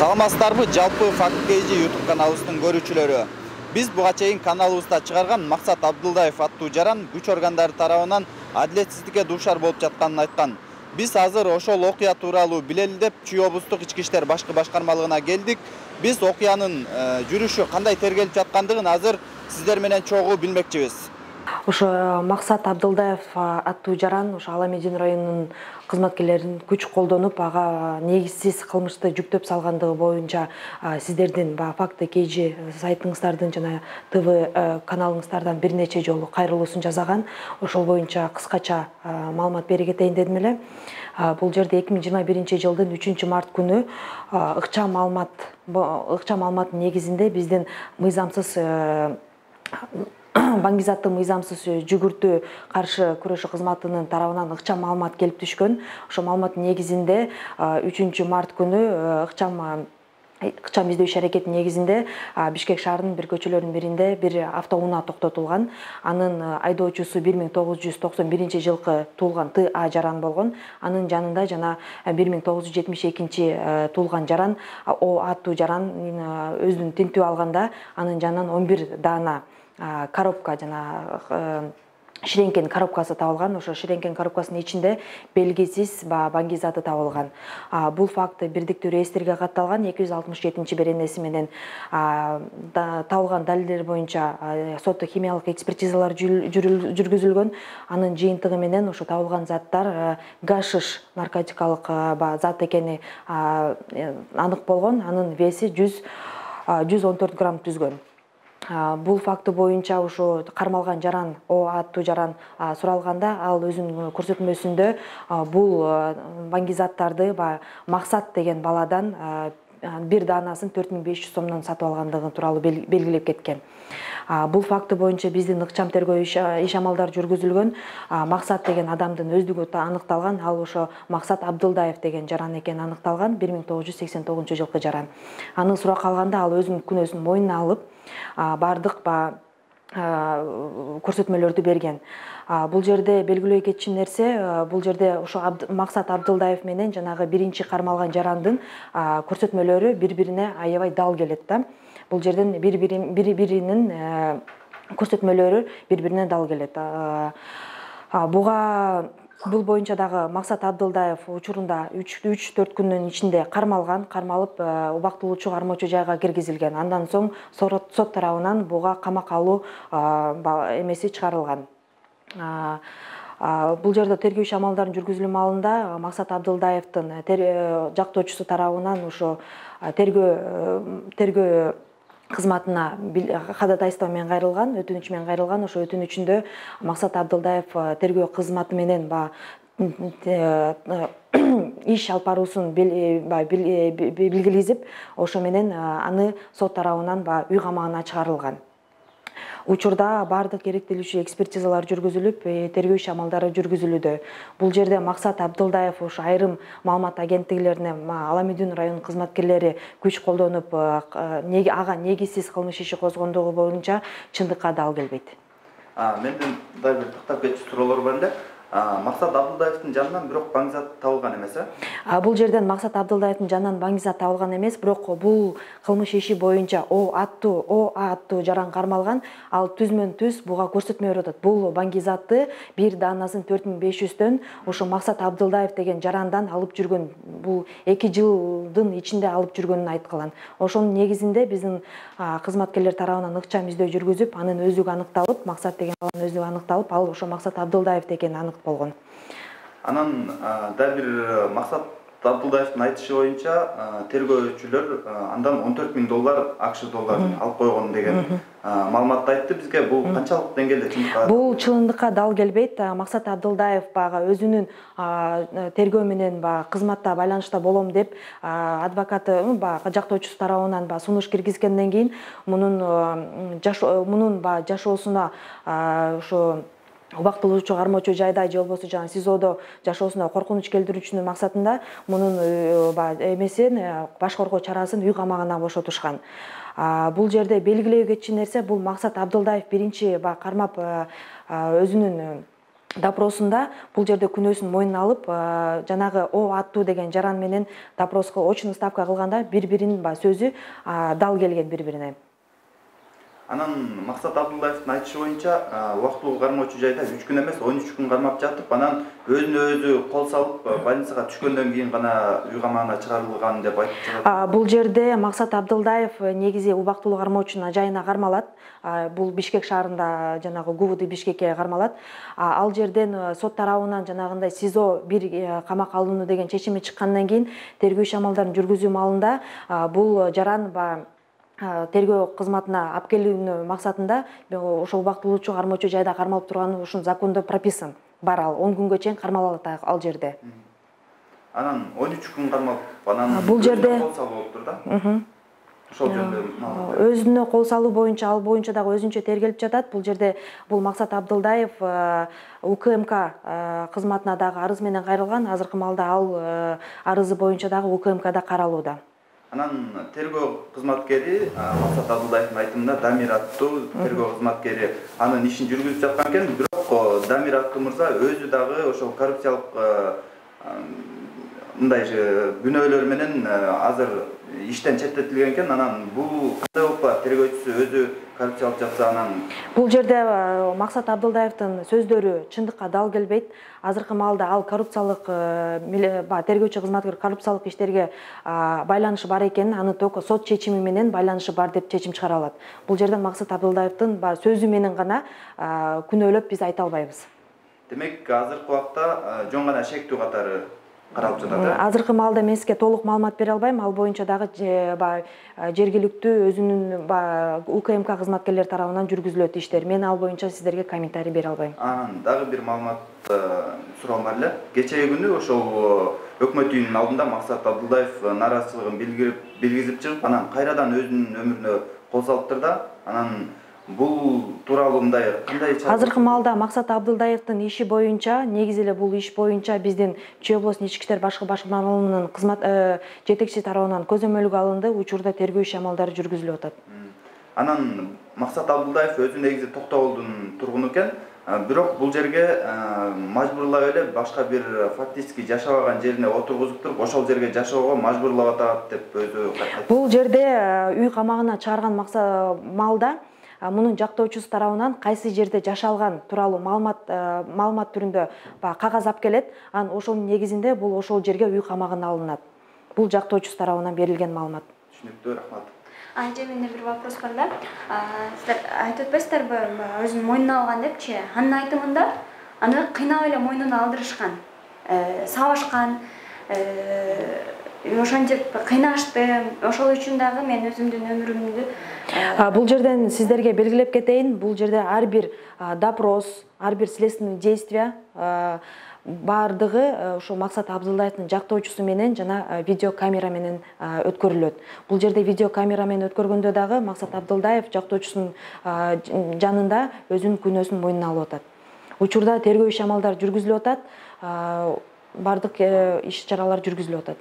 Саламатсыздарбы, жалпы факт KG YouTube каналыбыздын көрүүчүлөрү. Биз буга чейин каналыбызда чыгарган Максат Абдылдаев аттуу жаран күч органдары тарабынан адилетсиздикке дуушар болуп жатканын айткан. Биз азыр ошол окуя тууралуу билели деп Чүй облустук ички иштер башкы башкармалыгына келдик. Биз окуянын жүрүшү кандай тергелип жаткандыгын азыр сиздер менен чогуу билмекчибиз. Ошо Максат Абдылдаев аттуу жаран ошо Аламедин районунун кызматкерлерин күч колдонуп, ага негизсиз кылмышты жүктөп салгандыгы боюнча сиздердин факты KG сайтыңыздардын жана ТВ каналыңыздардан бир нече жолу кайрылуусун жасаган. Ошол боюнча кыскача маалымат бере кетейин дедим эле. Бул жерде 2021 жылдын 3-март күнү ыкчам маалыматтын негизинде биздин мыйзамсыз Баңгизатты мыйзамсыз жүгүртүү каршы күрөшүү кызматынын тарабынан ыкчам маалымат келип түшкөн. Ошо маалыматтын негизинде 3-март күнү ыкчам издөө иш-аракетинин негизинде Бишкек шаарынын бир көчөлөрүнүн биринде бир автоунаа токтотулган. Анын айдоочусу 1991 жылкы туулган ТА жаран болгон. Анын жанында жана 1972 туулган жаран О аттуу жаран өзүн тинтип алганда анын жанынан 11 даана коробка жана ширеңкен коробкасы табылган. Ошо ширеңкен коробкасынын ичинде белгисиз баңгизаты табылган. Бул факты бирдиктүү реестрге катталган. 267-беренеси менен табылган далилдер боюнча соттук химиялык экспертизалар жүргүзүлгөн. Анын жыйынтыгы менен ошо табылган заттар гашиш наркотикалык зат экени анык болгон. Анын веси 114 грамм түзгөн. Бул факты боюнча ошо кармалган жаран О аттуу жаран суралганда ал өзүнүн көрсөтмөсүндө бул баңгизаттарды Максат деген баладан бир даанасын 4500 сомдон сатып алгандыгы тууралуу белгилеп кеткен. Бул факты боюнча биздин ыкчам тергөө иш амалдар жүргүзүлгөн. Максат деген адамдын өздүгү аныкталган. Ал ошо Максат Абдылдаев деген жаран экени аныкталган. 1989 жылкы жаран. Аны суракка алганда ал өзүнүн күнөөсүн мойнуна алып, бардык көрсөтмөлөрдү берген. Бул жерде белгилөө кетчү нерсе, бул жерде ошо Максат Абдылдаев менен жанагы биринчи кармалган жарандын көрсөтмөлөрү бири-бирине аябай дал келет да. Бул жерден бири-биринин көрсөтмөлөрү бири-бирине дал келет. Бул боюнча дагы Максат Абдылдаев учурунда 3-4 күндүн ичинде кармалып убактылуучу кармоочу жайга киргизилген. Андан соң сот тарабынан буга камакка алуу эмеси чыгарылган. Бул жерде тергөө иш амалдарын жүргүзүлүү маалында Максат Абдылдаевдин жактоочусу тарабынан ошо тергөө кызматына кадатайство менен кайрылган, өтүнүч менен кайрылган. Ошо өтүнүчүндө Максат Абдылдаев тергөө кызматы менен иш алып баруусун билгилизип, ошо менен аны сот тарабынан үй камагына чыгарылган. Учурда бардык керектелүүчү экспертизалар жүргүзүлүп, тергөө иш амалдары жүргүзүлүүдө. Бул жерде Максат Абдылдаев ошо айрым маалымат агенттиклерине Аламедин районунун кызматкерлери күч колдонуп, ага негизсиз кылмыш иши козгондугу боюнча чындыкка дал келбейт. Менден да бир тактап кетчү суроолор бар эле. Максат Абдылдаевдин жанынан бирок баңгизат табылган эмес, Бул жерден Максат Абдылдаевдин жанынан баңгизат табылган эмес, бирок бул кылмыш иши боюнча О аттуу жаран кармалган. Ал түзмөн-түз буга көрсөтмө берип атат. Бул баңгизатты бир даанасын 4500төн ошо Максат Абдылдаев деген жарандан алып жүргөн. Бул 2 жылдын ичинде алып жүргөнүн айткалан. Ошонун негизинде биздин кызматкерлер тарабынан ыкчам издөө жүргүзүп, анын өздүгү аныкталып, Максат деген баланын өздүгү аныкталып, ал ошо Максат Абдылдаев деген анык болгон. Анан дагы бир Максат Абдылдаевдин айтышы боюнча тергөөчүлөр андан $14.000 АКШ долларын алып койгон деген маалыматты айтты бизге. Бул канчалык деңгээлде чындыкка? Бул чындыкка дал келбейт. Максат Абдылдаев өзүнүн тергөө менен кызматта байланышта болом деп адвокаты жактоочусу тарабынан сунуш киргизгенден кийин мунун жашоосуна ошо убактылуучу кармоочу жайда же болбосо СИЗОдо жашоосуна коркунуч келтирүүчүнүн максатында мунун эмесин баш коргоо чарасын үй камагына бошотушкан. Бул жерде белгилөө кетчү нерсе, бул Максат Абдылдаев биринчи кармап өзүнүн допросунда бул жерде күнөөсүн мойнуна алып, жанагы О аттуу деген жаран менен допроско очно ставка кылганда бири-биринин сөзү дал келген бири-бирине. Анан Максат Абдулдаевдин айтышы боюнча, убактылуу кармоочу жайда 3 күн эмес 13 күн кармап жатып, анан өзүнө өзү кол салып, больницага түшкөндөн кийин гана үй камагына чыгарылган деп айтып жатат. Бул жерде Максат Абдулдаев негизи убактылуу кармоочунун жайына кармалат. Бул Бишкек шаарында жанагы ГУВД Бишкекке кармалат. Ал жерден сот тарабынан жанагындай СИЗО бир камакка алынуу деген чечими чыккандан кийин тергөө иш-амалдарын жүргүзүү маалында бул жаран тергөө кызматына алып келүүнүн максатында ошол убактылуучу кармоочу жайда кармалып турганы ушул закондо прописан. Бар ал 10 күнгө чейин кармалат ал жерде. Анан 13 күн кармалып, анан бул жерде кол салуу болуптур да. Ошол жөнүндө өзүнө кол салуу боюнча, ал боюнча дагы өзүнчө тергелип жатат. Бул жерде бул Максат Абдулдаев УКМК кызматына дагы арыз менен кайрылган. Азыркы маалда ал арызы боюнча дагы УКМКда каралууда. Анан тергөө кызматкери Максат Абдулдаевдин айтымында Дамир аттуу тергөө кызматкери анын ишин жүргүзүп жаткан экен, бирок Дамир аттуу мырза өзү дагы ошол коррупциялык мындай күнөөлөр менен азыр иштен четтетилген экен. Анан бул кандай болуп тергөөчүсү өзү коррупциялык жатса, анан бул жерде Максат Абдулдаевдин сөздөрү чындыкка дал келбейт. Азыркы маалда ал коррупциялык тергөөчү кызматкер коррупциялык иштерге байланышы бар экенин, аны только сот чечими менен байланышы бар деп чечим чыгара алат. Бул жерден Максат Абдулдаевдин сөзү менен гана күнөөлөп биз айта албайбыз. Демек, азыркы убакта жөн гана шектүү катары каралып жатат. Азыркы маалда мен сизге толук маалымат бере албайм. Ал боюнча дагы жергиликтүү өзүнүн УКМК кызматкерлери тарабынан жүргүзүлөт иштер. Мен ал боюнча сиздерге комментарий бере албайм. Дагы бир маалымат суроом бар эле. Кечеги күнү ошол өкмөт үйүнүн алдында Максат Абдулдаев нааразычылыгын билгизип чыгып, анан кайрадан өзүнүн өмүрүнө кол салыптыр да. Анан бул тууралуу мындай кандай азыркы маалда Максат Абдулдаевдин иши боюнча, негизи эле бул иш боюнча биздин Чүй областын ички иштер башкармалыгынын кызмат жетекчиси тарабынан көзөмөлгө алынды. Учурда тергөө иш-амалдары жүргүзүлүп атат. Анан Максат Абдулдаев өзү негизи Токтогулдун тургуну экен, бирок бул жерге мажбурлап эле башка бир фактически жашабаган жерине отургузуп туруп, ошол жерге жашоого мажбурлап атат деп өзү айтат. Бул жерде үй камагына чыгарган маалда мунун жактоочусу тарабынан кайсы жерде жашалган тууралуу маалымат түрүндө кагаз алып келет. Анан ошонун негизинде бул ошол жерге үй камагына алынат. Бул жактоочусу тарабынан берилген маалымат. Түшүнүктүү, рахмат. Анча менде бир вопрос бар да. Сиздер айтып өтпөйсүздарбы, өзүнүн мойнуна алган депчи. Анын айтымында аны кыйнап эле мойнуна алдырышкан, сабашкан, ошентип кыйнашты. Ошол үчүн дагы мен өзүмдүн өмүрүмдү бул жерден сиздерге белгилеп кетейин. Бул жерде ар бир допрос, ар бир следственный действия бардыгы ошо Максат Абдулдаевдин жактоочусу менен жана видеокамера менен өткөрүлөт. Бул жерде видеокамера менен өткөргөндө дагы Максат Абдулдаев жактоочусунун жанында өзүнүн күнөөсүн мойнуна алып атат. Учурда тергөө иш-амалдары жүргүзүлүп атат. Бардык иш-чаралар жүргүзүлүп атат.